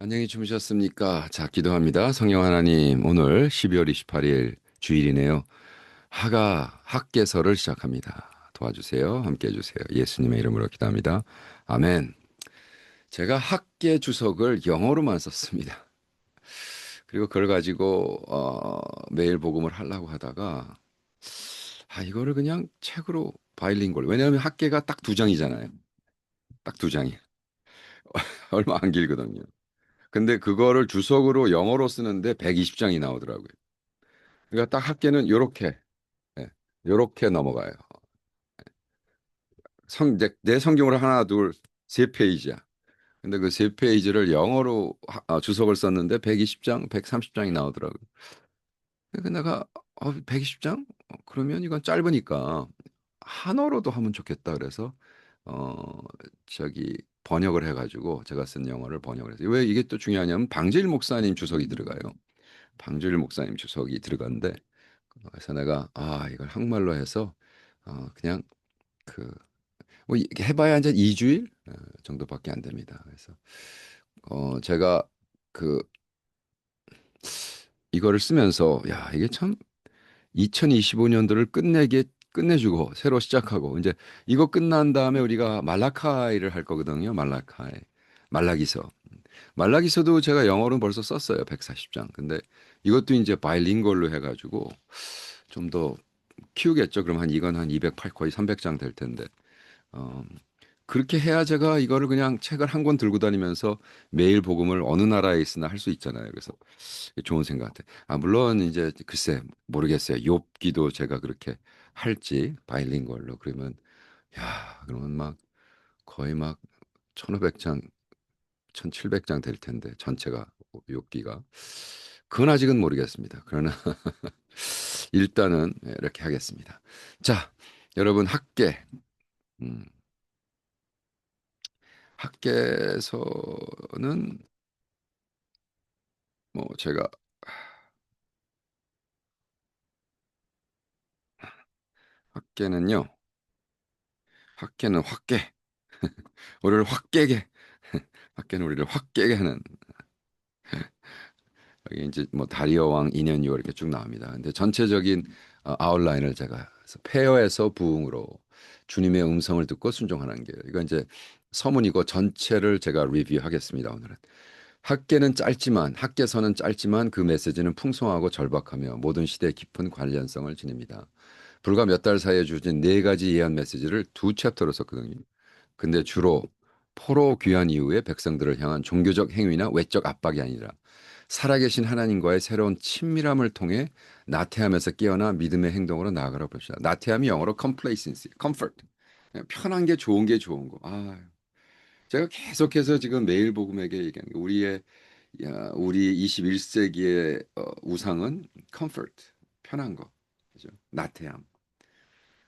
안녕히 주무셨습니까? 자, 기도합니다. 성령 하나님, 오늘 12월 28일 주일이네요. 학개서를 시작합니다. 도와주세요. 함께 해주세요. 예수님의 이름으로 기도합니다. 아멘. 제가 학계 주석을 영어로만 썼습니다. 그리고 그걸 가지고 매일 복음을 하려고 하다가 이거를 그냥 책으로 바이링구얼. 왜냐하면 학계가 딱 두 장이잖아요. 딱 두 장이. 얼마 안 길거든요. 근데 그거를 주석으로 영어로 쓰는데 120장이 나오더라고요. 그러니까 딱 학계는 요렇게, 예, 요렇게 넘어가요. 내 성경으로 하나, 둘, 세 페이지야. 근데 그 세 페이지를 영어로 주석을 썼는데 120장, 130장이 나오더라고요. 그러니까 내가 120장? 그러면 이건 짧으니까 한어로도 하면 좋겠다 그래서 어 저기 번역을 해가지고 제가 쓴 영어를 번역을 해서 왜 이게 또 중요하냐면 방질 목사님 주석이 들어가요. 방질 목사님 주석이 들어가는데 그래서 내가 이걸 한국말로 해서 그냥 그 뭐 이게 해봐야 이제 2주일 정도밖에 안 됩니다. 그래서 제가 그 이거를 쓰면서 야 이게 참 2025년도를 끝내주고 새로 시작하고 이제 이거 끝난 다음에 우리가 말라카이를 할 거거든요. 말라카이 말라기서 말라기서도 제가 영어로 벌써 썼어요. 140장. 근데 이것도 이제 바이링걸로 해가지고 좀 더 키우겠죠. 그럼 이건 한 208, 거의 300장 될 텐데. 어, 그렇게 해야 제가 이거를 그냥 책을 한 권 들고 다니면서 매일 복음을 어느 나라에 있으나 할 수 있잖아요. 그래서 좋은 생각 같아요. 물론 이제 글쎄 모르겠어요. 욥기도 제가 그렇게 할지 바이링걸로 그러면 그러면 막 거의 막 1500장, 1700장 될 텐데 전체가 욥기가 그건 아직은 모르겠습니다. 그러나 일단은 이렇게 하겠습니다. 자, 여러분 음, 학계에서는 뭐 제가 학계는요. 학계는 우리를 확 깨게 학계는 우리를 확 깨게 하는 여기 이제 뭐 다리어 왕 인연이고 이렇게 쭉 나옵니다. 근데 전체적인 아웃라인을 제가 폐허에서 부흥으로 주님의 음성을 듣고 순종하는 게 이거 이제 서문이고 전체를 제가 리뷰하겠습니다. 오늘은 학계서는 짧지만 그 메시지는 풍성하고 절박하며 모든 시대에 깊은 관련성을 지닙니다. 불과 몇 달 사이에 주어진 네 가지 예언 메시지를 두 챕터로 썼거든요. 근데 주로 포로 귀환 이후에 백성들을 향한 종교적 행위나 외적 압박이 아니라 살아계신 하나님과의 새로운 친밀함을 통해 나태함에서 깨어나 믿음의 행동으로 나아가라고 봅시다. 나태함이 영어로 complacency, comfort. 그냥 편한 게 좋은 게 좋은 거. 제가 계속해서 지금 매일 복음에게 얘기하는 게 우리 21세기의 우상은 comfort, 편한 거. 그죠? 나태함.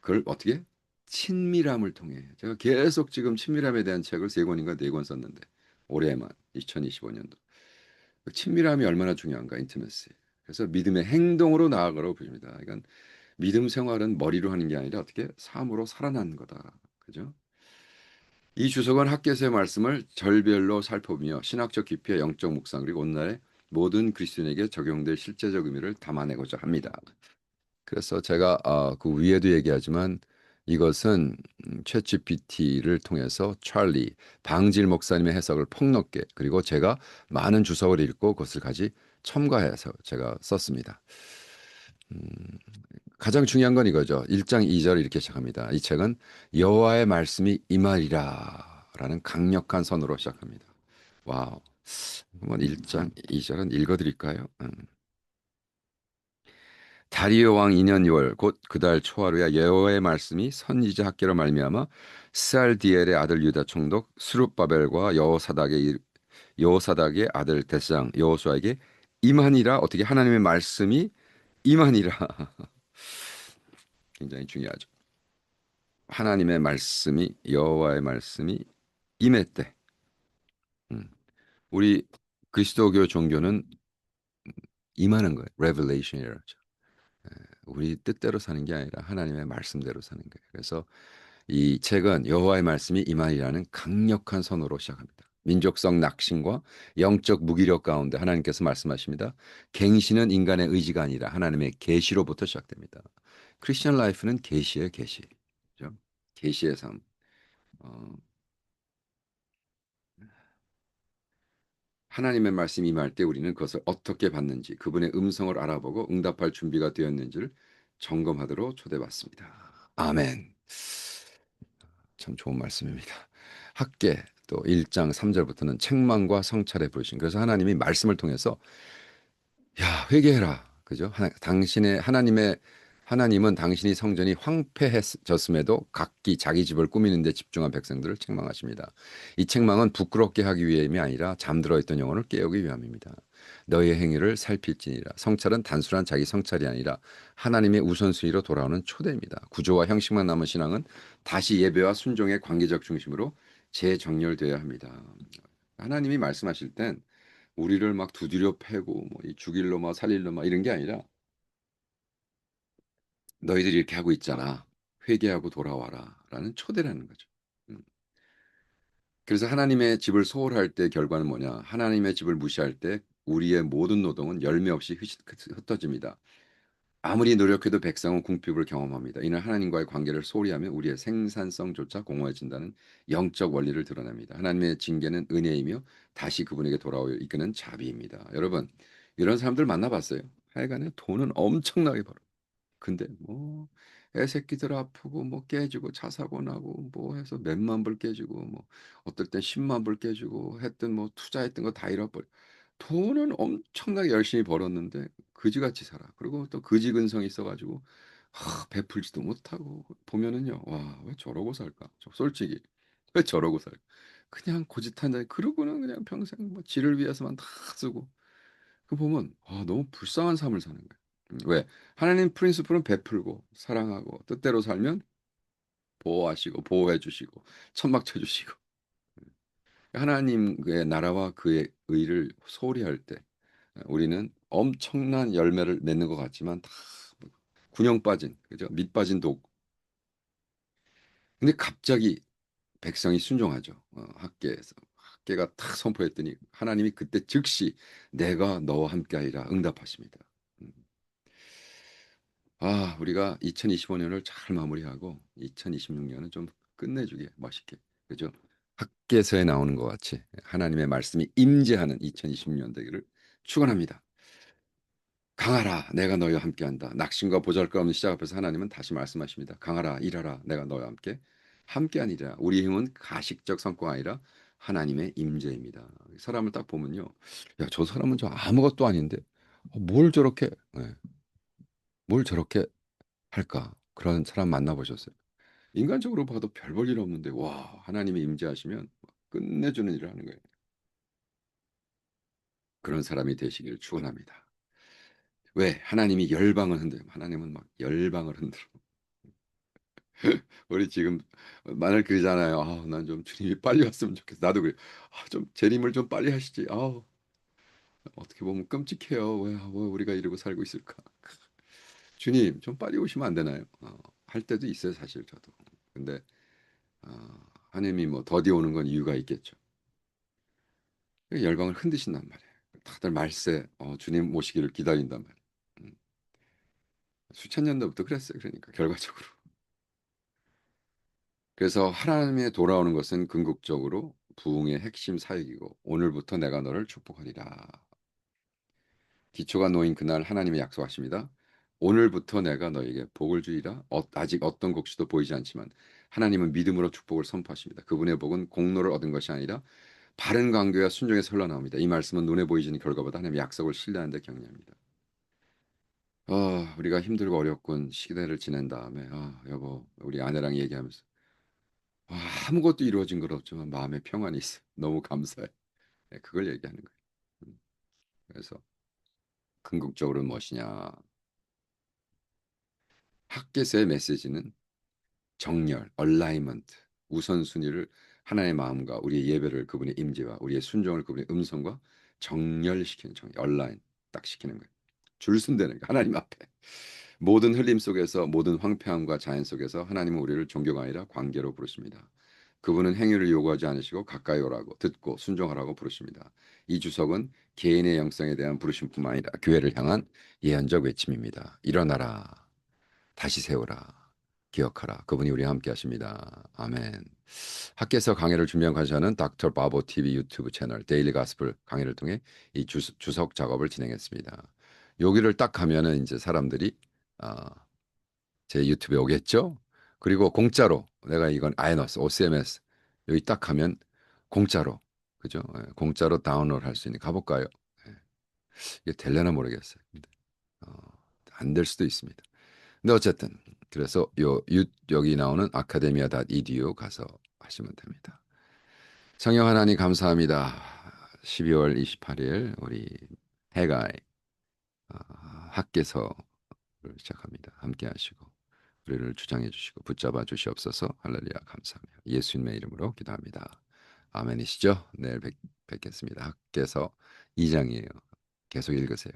그걸 어떻게? 친밀함을 통해. 제가 계속 지금 친밀함에 대한 책을 세 권인가 네 권 썼는데 올해만 2025년도. 그 친밀함이 얼마나 중요한가, 인티메시. 그래서 믿음의 행동으로 나아가라고 보십니다. 이건 믿음 생활은 머리로 하는 게 아니라 어떻게 삶으로 살아나는 거다. 그죠? 이 주석은 학개서의 말씀을 절별로 살펴보며 신학적 깊이와 영적 묵상 그리고 오늘날의 모든 그리스도인에게 적용될 실제적 의미를 담아내고자 합니다. 그래서 제가 그 위에도 얘기하지만 이것은 챗GPT를 통해서 찰리 방질 목사님의 해석을 폭넓게 그리고 제가 많은 주석을 읽고 그것을 첨가해서 제가 썼습니다. 음, 가장 중요한 건 이거죠. 1장 2절 이렇게 시작합니다. 이 책은 여호와의 말씀이 임하리라라는 강력한 선으로 시작합니다. 와우. 한번 1장 2절은 읽어드릴까요? 다리오 왕 2년 2월 곧 그 달 초하루야 여호와의 말씀이 선지자 학개로 말미암아 스알디엘의 아들 유다 총독 스룹바벨과 여호사닥의 아들 대사장 여호수아에게 임하니라. 어떻게 하나님의 말씀이 임하니라. 굉장히 중요하죠. 하나님의 말씀이 여호와의 말씀이 임했대. 음. 우리 그리스도교 종교는 임하는 거예요. 레벨레이션이라고 하죠. 우리 뜻대로 사는 게 아니라 하나님의 말씀대로 사는 거예요. 그래서 이 책은 여호와의 말씀이 임하리라는 강력한 선으로 시작합니다. 민족성 낙심과 영적 무기력 가운데 하나님께서 말씀하십니다. 갱신은 인간의 의지가 아니라 하나님의 계시로부터 시작됩니다. 크리스천 라이프는 계시의 계시. 그죠? 계시의 삶. 어, 하나님의 말씀이 임할 때 우리는 그것을 어떻게 받는지 그분의 음성을 알아보고 응답할 준비가 되었는지를 점검하도록 초대받습니다. 아멘. 참 좋은 말씀입니다. 학계 또 1장 3절부터는 책망과 성찰의 불신. 그래서 하나님이 말씀을 통해서 야, 회개해라. 그죠? 당신의 하나님은 당신이 성전이 황폐해졌음에도 각기 자기 집을 꾸미는 데 집중한 백성들을 책망하십니다. 이 책망은 부끄럽게 하기 위함이 아니라 잠들어 있던 영혼을 깨우기 위함입니다. 너희의 행위를 살필지니라. 성찰은 단순한 자기 성찰이 아니라 하나님의 우선순위로 돌아오는 초대입니다. 구조와 형식만 남은 신앙은 다시 예배와 순종의 관계적 중심으로 재정렬되어야 합니다. 하나님이 말씀하실 땐 우리를 막 두드려 패고 뭐 죽일 놈아 살릴 놈아 이런 게 아니라 너희들이 이렇게 하고 있잖아. 회개하고 돌아와라라는 초대라는 거죠. 음. 그래서 하나님의 집을 소홀할 때 결과는 뭐냐? 하나님의 집을 무시할 때 우리의 모든 노동은 열매 없이 흩어집니다. 아무리 노력해도 백성은 궁핍을 경험합니다. 이는 하나님과의 관계를 소홀히 하면 우리의 생산성조차 공허해진다는 영적 원리를 드러냅니다. 하나님의 징계는 은혜이며 다시 그분에게 돌아오여 이끄는 자비입니다. 여러분, 이런 사람들 만나봤어요? 하여간에 돈은 엄청나게 벌어. 근데 뭐 애새끼들 아프고 뭐 깨지고 차 사고 나고 뭐 해서 몇만 불 깨지고 뭐 어떨 땐 10만 불 깨지고 했던 뭐 투자했던 거 다 잃어버려. 돈은 엄청나게 열심히 벌었는데 그지같이 살아. 그리고 또 그지 근성이 있어가지고 베풀지도 못하고 보면은요. 와, 왜 저러고 살까? 솔직히 왜 저러고 살까? 그냥 고집한다. 그러고는 그냥 평생 뭐 지를 위해서만 다 쓰고 그 보면 너무 불쌍한 삶을 사는 거예요. 왜? 하나님 프린시플은 베풀고 사랑하고 뜻대로 살면 보호하시고 보호해 주시고 천막 쳐 주시고 하나님의 나라와 그의 의를 소홀히 할 때 우리는 엄청난 열매를 맺는 것 같지만 다 군형 빠진 그죠? 밑 빠진 독. 근데 갑자기 백성이 순종하죠. 학계에서 학계가 탁 선포했더니 하나님이 그때 즉시 내가 너와 함께하리라 응답하십니다. 음. 우리가 2025년을 잘 마무리하고 2026년은 좀 끝내주게 멋있게. 그죠? 학개서에 나오는 것 같이 하나님의 말씀이 임재하는 2026년 되기를 축원합니다. 강하라 내가 너희와 함께한다. 낙심과 보잘것없는 시작 앞에서 하나님은 다시 말씀하십니다. 강하라 일하라 내가 너희와 함께하니라. 우리 힘은 가식적 성과가 아니라 하나님의 임재입니다. 사람을 딱 보면요. 야, 저 사람은 저 아무것도 아닌데 뭘 저렇게 네, 뭘 저렇게 할까? 그런 사람 만나보셨어요? 인간적으로 봐도 별 볼 일 없는데 와 하나님이 임재하시면 끝내주는 일을 하는 거예요. 그런 사람이 되시길 축원합니다. 왜? 하나님이 열방을 흔들어. 하나님은 막 열방을 흔들어. 우리 지금 만약 그러잖아요. 난 좀 주님이 빨리 왔으면 좋겠어. 나도 그래. 좀 재림을 좀 빨리 하시지. 어떻게 보면 끔찍해요. 왜 우리가 이러고 살고 있을까? 주님 좀 빨리 오시면 안 되나요? 할 때도 있어요, 사실 저도. 근데 하나님이 뭐 더디 오는 건 이유가 있겠죠. 열방을 흔드신단 말이에요. 다들 말세 주님 모시기를 기다린단 말이에요. 음, 수천 년도부터 그랬어요. 그러니까 결과적으로. 그래서 하나님의 돌아오는 것은 궁극적으로 부흥의 핵심 사역이고 오늘부터 내가 너를 축복하리라. 기초가 놓인 그날 하나님이 약속하십니다. 오늘부터 내가 너에게 복을 주리라. 아직 어떤 곡식도 보이지 않지만 하나님은 믿음으로 축복을 선포하십니다. 그분의 복은 공로를 얻은 것이 아니라 바른 관계와 순종에서 흘러나옵니다. 이 말씀은 눈에 보이지는 결과보다 하나님의 약속을 신뢰하는 데 격려합니다. 우리가 힘들고 어렵군 시대를 지낸 다음에 여보 우리 아내랑 얘기하면서 와, 아무것도 이루어진 건 없지만 마음에 평안이 있어. 너무 감사해. 네, 그걸 얘기하는 거예요. 음, 그래서 궁극적으로 무엇이냐? 학계서의 메시지는 정렬, 얼라이먼트, 우선순위를 하나의 마음과 우리의 예배를 그분의 임재와 우리의 순종을 그분의 음성과 정렬시키는 얼라인 딱 시키는 거예요. 줄순대는 거예요. 하나님 앞에. 모든 흘림 속에서 모든 황폐함과 자연 속에서 하나님은 우리를 종교가 아니라 관계로 부르십니다. 그분은 행위를 요구하지 않으시고 가까이 오라고 듣고 순종하라고 부르십니다. 이 주석은 개인의 영성에 대한 부르심뿐만 아니라 교회를 향한 예언적 외침입니다. 일어나라. 다시 세우라. 기억하라. 그분이 우리와 함께 하십니다. 아멘. 학교에서 강의를 준비한 관사는 닥터 바보 TV 유튜브 채널 데일리 가스플 강의를 통해 이 주석 작업을 진행했습니다. 여기를 딱 하면은 이제 사람들이 아, 제 유튜브에 오겠죠? 그리고 공짜로 내가 이건 아예 넣었어. OCMS. 여기 딱 하면 공짜로. 그죠? 예, 공짜로 다운로드 할 수 있는 가볼까요? 예, 이게 될려나 모르겠어요. 어, 안 될 수도 있습니다. 근데 어쨌든 그래서 여기 나오는 academia.edu 가서 하시면 됩니다. 성령 하나님 감사합니다. 12월 28일 우리 해가의 학개서를 시작합니다. 함께 하시고 우리를 주장해 주시고 붙잡아 주시옵소서. 할렐루야 감사합니다. 예수님의 이름으로 기도합니다. 아멘이시죠? 내일 뵙겠습니다. 학개서 2장이에요. 계속 읽으세요.